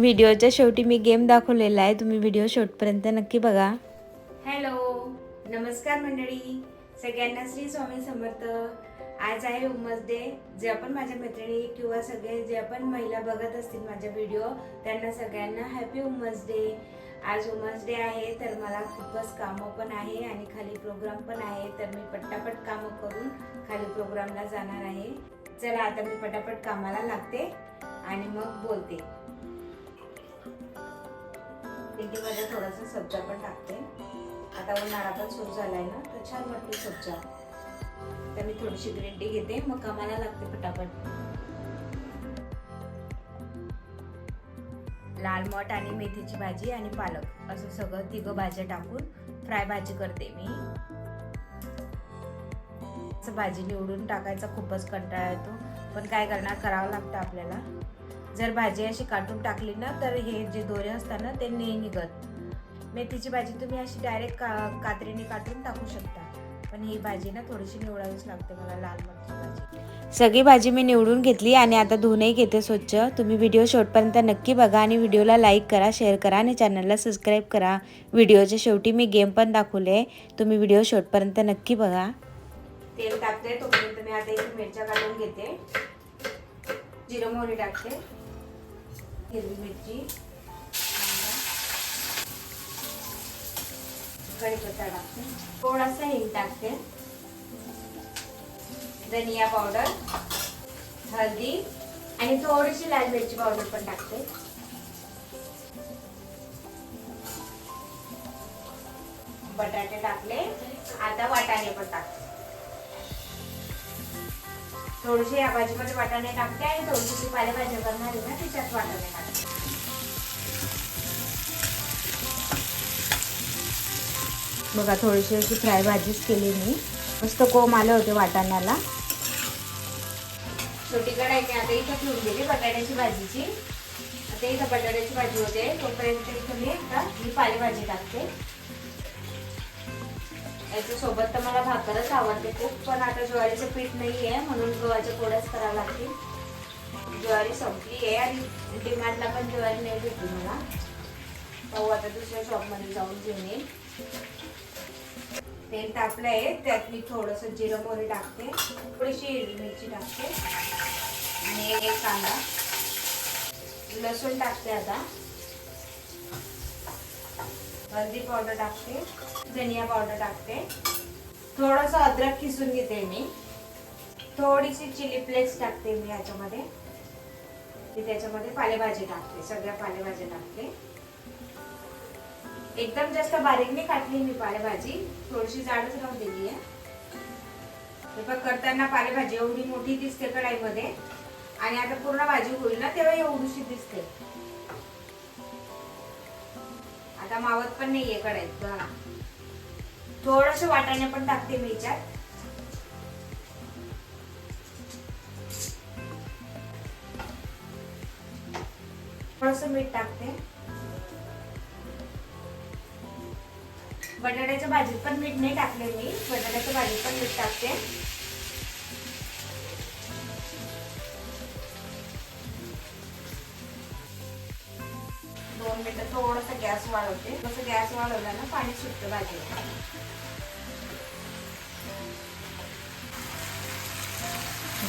व्हिडिओच्या शेवटी मी गेम दाखवलेला आहे, तुम्ही व्हिडिओ शेवटपर्यंत नक्की बघा। हॅलो, नमस्कार मंडळी, सगळ्यांना श्री स्वामी समर्थ। आज आहे वुमन्स डे। जे आपण माझ्या मैत्रिणी किंवा सगळे जे आपण महिला बघत असतील माझा व्हिडिओ, त्यांना सगळ्यांना हॅपी वुमन्स डे। आज वुमन्स डे आहे, तर मला खूपच कामं पण आहे आणि खाली प्रोग्राम पण आहे, तर मी पटापट कामं करून खाली प्रोग्रामला जाणार आहे। चला आता मी पटापट कामाला लागते आणि मग बोलते। मध्ये थोडासा सब्जा पण टाकते। आता उन्हाळा पण सुरू झालाय ना, तर छान वाटते सब्जा। तर मी थोडीशी ग्रीन टी घेते, मग कामाला लागते पटापट। लाल मठ आणि मेथीची भाजी आणि पालक असं सगळं तिघं भाज्या टाकून फ्राय भाजी करते मी। भाजी निवडून टाकायचा खूपच कंटाळा येतो, पण काय करणार, करावं लागतं आपल्याला। जर भाजी अशी काटून टाकली ना, तर हे जे दोरे असतात ना ते नाही निघत। मेथीची भाजी तुम्ही अशी डायरेक्ट कात्रीने काटून टाकू शकता, पण ही भाजी ना थोडीशी निवडावीच लागते मला, लाल मटची भाजी। सगळी भाजी मी निवडून घेतली आणि आता धुवूनही घेते स्वच्छ। तुम्ही व्हिडिओ शेवटपर्यंत नक्की बघा आणि व्हिडिओला लाईक करा, शेअर करा आणि चॅनलला सबस्क्राईब करा। व्हिडिओच्या शेवटी मी गेम पण दाखवले, तुम्ही व्हिडिओ शेवटपर्यंत नक्की बघा। तेल टाकते, तोपर्यंत मी आता इथे मिरच्या काढून घेते। जिरं मोहरी टाकते, हिरवी मिरची, कढीपत्ता टाकते, थोडासा हिंग टाकते, धनिया पावडर, हळदी आणि थोडीशी लाल मिरची पावडर पण टाकते। बटाटे टाकले, आता वाटाणे पण टाकते। थोडीशी या भाजीमध्ये वाटाणे टाकते आणि थोडीशी पालेभाज्या करणार आहे ना, त्याच्यात वाटाणे टाकते। बघा, थोडीशी अशी फ्राय भाजीच केली मी, मस्त कोम आले होते वाटाण्याला। छोटी कढाई मी आता इथं ठेवून दिली बटाट्याची भाजीची। आता इथं बटाट्याची भाजी होते, तोपर्यंत इथं मी पालेभाजी टाकते। याच्या सोबत तर मला भाकरच आवडते खूप, पण आता ज्वारीचं पीठ नाहीये म्हणून गव्हाच्या पोळ्याच करावं लागतील। ज्वारी संपली आहे आणि डिमार्टला पण ज्वारी नाही भेटली मला, पाहू आता दुसऱ्या शॉपमध्ये जाऊन घेऊन येईल। तेल टाकलंय, त्यात मी थोडंसं जिरं मोहरी टाकते, थोडीशी हिरवी मिरची टाकते आणि एक कांदा, लसूण टाकते। आता हळदी पावडर टाकते, धनिया पावडर टाकते, थोडंसं अद्रक किसून घेते मी, थोडीशी चिली फ्लेक्स टाकते मी याच्यामध्ये। त्याच्यामध्ये पालेभाजी टाकते, सगळ्या पालेभाज्या टाकते। एकदम जास्त बारीक नाही काटली मी पालेभाजी, थोडीशी जाडच राहून दिली आहे। करताना पालेभाजी एवढी मोठी दिसते कढाईमध्ये, आणि आता पूर्ण भाजी होईल ना तेव्हा एवढीशी दिसते। आता मावत पण नाहीये कढाईत बघा। थोडंसं वाटाणे पण टाकते मी याच्यात, थोडंसं मीठ टाकते। बटाट्याच्या भाजीत पण मीठ नाही टाकले मी, बटाट्याच्या भाजीत पण मीठ टाकते। दोन मिनिटं थोडंसं गॅस वाढवते, तसं गॅस वाढवला ना पाणी सुटतं भाजीला।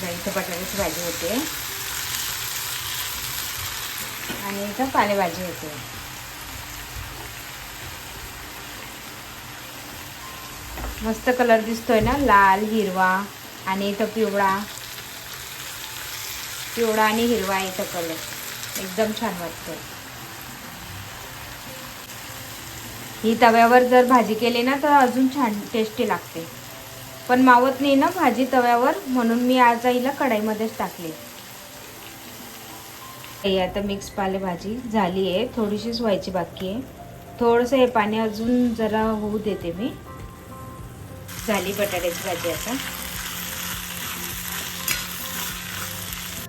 इथं बटाट्याची भाजी होते आणि इथं पालेभाजी होते। मस्त कलर दिसतोय ना, लाल हिरवा आणि इथं पिवळा आणि हिरवा, इथं कलर एकदम छान वाटतोय। ही तव्यावर जर भाजी केली ना तर अजून छान टेस्टी लागते, पण मावत नाही ना भाजी तव्यावर, म्हणून मी आज हिला कढाईमध्येच टाकली। आता मिक्स पालेभाजी झाली आहे, थोडीशीच व्हायची बाकी आहे। थोडंसं हे पाणी अजून जरा होऊ देते मी। झाली बटाट्याची भाजी। आता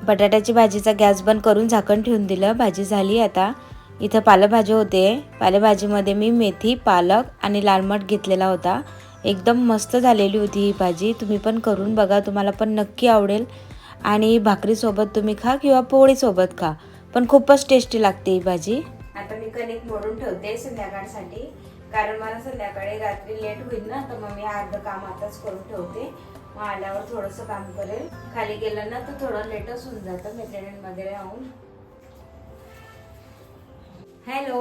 बटाट्याची भाजीचा गॅस बंद करून झाकण ठेवून दिलं, भाजी झाली। आता इथं पालेभाजी होते, पालेभाजीमध्ये मी मेथी, पालक आणि लाल मठ घेतलेला होता। एकदम मस्त झालेली होती ही भाजी, तुम्ही पण करून बघा, तुम्हाला पण नक्की आवडेल। आणि भाकरीसोबत तुम्ही खा किंवा पोळीसोबत खा, पण खूपच टेस्टी लागते ही भाजी. आता मी कणिक मोडून ठेवते संध्याकाळसाठी, कारण मला संध्याकाळी रात्री लेट होईल ना, तर मग मी अर्ध काम आताच करून ठेवते. मग आल्यावर थोडंसं काम करेल. खाली गेलं ना तर थोडं लेटच होऊन जातं मैत्रिणींमध्ये राहून. हॅलो,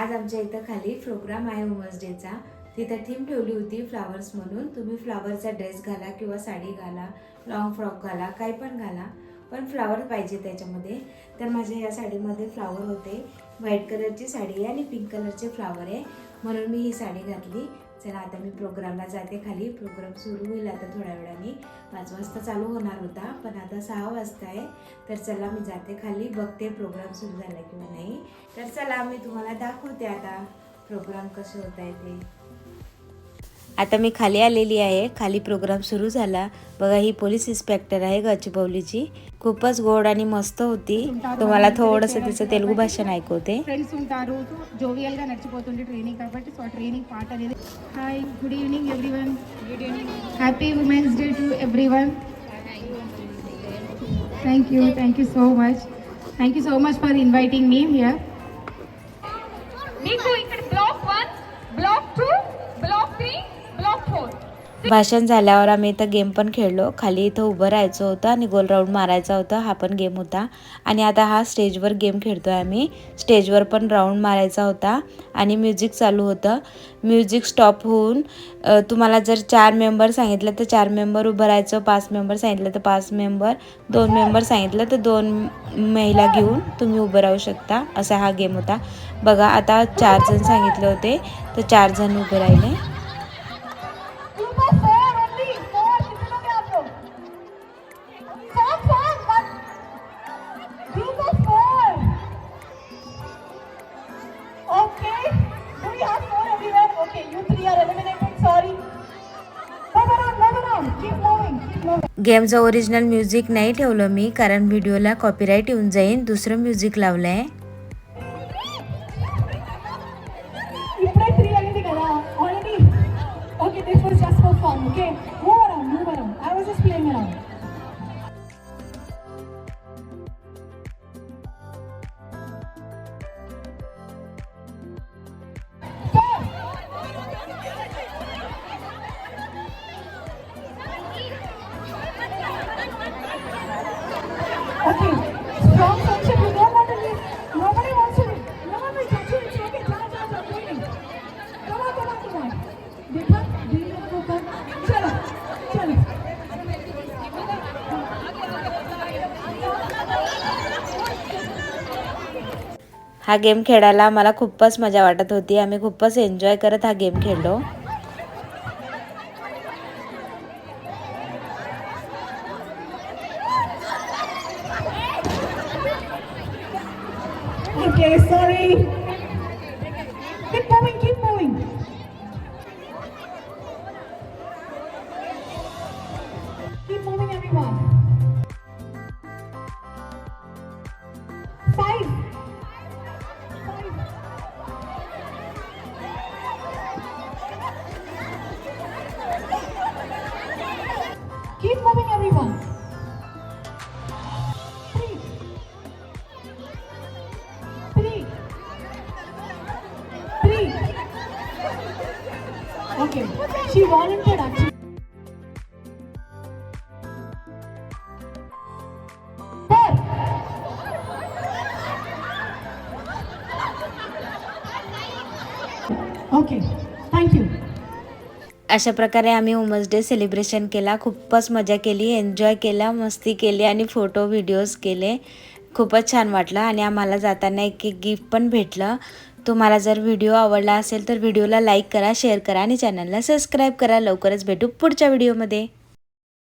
आज आमच्या इथं खाली प्रोग्राम आहे वुमन्स डेचा. तिथं थीम ठेवली होती फ्लावर्स म्हणून. तुम्ही फ्लावरचा ड्रेस घाला किंवा साडी घाला, लॉंग फ्रॉक घाला, काही पण घाला, पण फ्लावर पाहिजे त्याच्यामध्ये. तर माझ्या या साडीमध्ये फ्लावर होते. व्हाईट कलरची साडी आहे आणि पिंक कलरचे फ्लावर आहे, म्हणून मी ही साडी घातली. चला आता मी प्रोग्रामला जाते खाली. प्रोग्राम सुरू होईल आता थोड्या वेळाने. 5 वाजता चालू होणार होता, पण आता 6 वाजता आहे. तर चला मी जाते खाली, बघते प्रोग्राम सुरू झाला किंवा नाही. तर चला मी तुम्हाला दाखवते आता प्रोग्राम कसं होत आहे ते. आता मी खाली आलेली आहे. खाली प्रोग्राम सुरू झाला. बघा, ही पोलीस इन्स्पेक्टर आहे गचिबौलीची. खूपच गोड आणि मस्त होती. तुम्हाला थोडंसं तिचं तेलुगू भाषण ऐकवते. ఫ్రెండ్స్ ఉంటారు జోవియల్ గా నడిచిపోతుంది ట్రైనింగ్ కాబట్టి సో ట్రైనింగ్ పార్ట్ అనేది hi good evening everyone happy women's day to everyone thank you so much for inviting me here మీకు ఇక్కడ బ్లాక్ 1 బ్లాక్ 2 ब्लॉक 3 ब्लॉक 4 भाषण झाल्यावर आम्ही इथं गेम पण खेळलो. खाली इथं उभं राहायचं होतं आणि गोल राऊंड मारायचा होता. हा पण गेम होता. आणि आता हा स्टेजवर गेम खेळतोय आम्ही. स्टेजवर पण राऊंड मारायचा होता आणि म्युझिक चालू होतं. म्युझिक स्टॉप होऊन तुम्हाला जर 4 मेंबर सांगितलं तर 4 मेंबर उभं राहायचं, 5 मेंबर सांगितलं तर 5 मेंबर, 2 मेंबर सांगितलं तर 2 महिला घेऊन तुम्ही उभं राहू शकता. असा हा गेम होता. बघा, आता 4 जण सांगितले होते तर 4 जण उभे राहिले. गेमचं ओरिजिनल म्युझिक नाही ठेवलं मी, कारण व्हिडिओला कॉपीराईट येऊन जाईल. दुसरं म्युझिक लावलं आहे. ఇప్పుడే 3 అయింది కదా already okay this was just for fun okay move around I was just playing around Okay, strong friendship. You don't want to leave. Nobody wants to leave. No one will touch you. It's okay. Jao, going. Come on. देखा? दिल को कर. चलो. हा game खेळायला मला खूपच मजा वाटत होती. आम्ही खूपच एन्जॉय करत हा गेम खेळलो. Okay, sorry. Keep moving. Keep moving, everyone. 5. Keep moving, everyone. 3. Okay, she volunteered actually. 4. Okay, thank you. अशा प्रकारे आम्ही वुमन्स डे सेलिब्रेशन केला. खूपच मजा केली, एन्जॉय केला, मस्ती केली आणि फोटो व्हिडिओज केले. खूपच छान वाटलं आणि आम्हाला जाताना एक गिफ्ट पण भेटलं. तुम्हाला जर व्हिडिओ आवडला असेल तर व्हिडिओला लाईक करा, शेअर करा आणि चॅनलला सबस्क्राईब करा. लवकरच भेटू पुढच्या व्हिडिओमध्ये.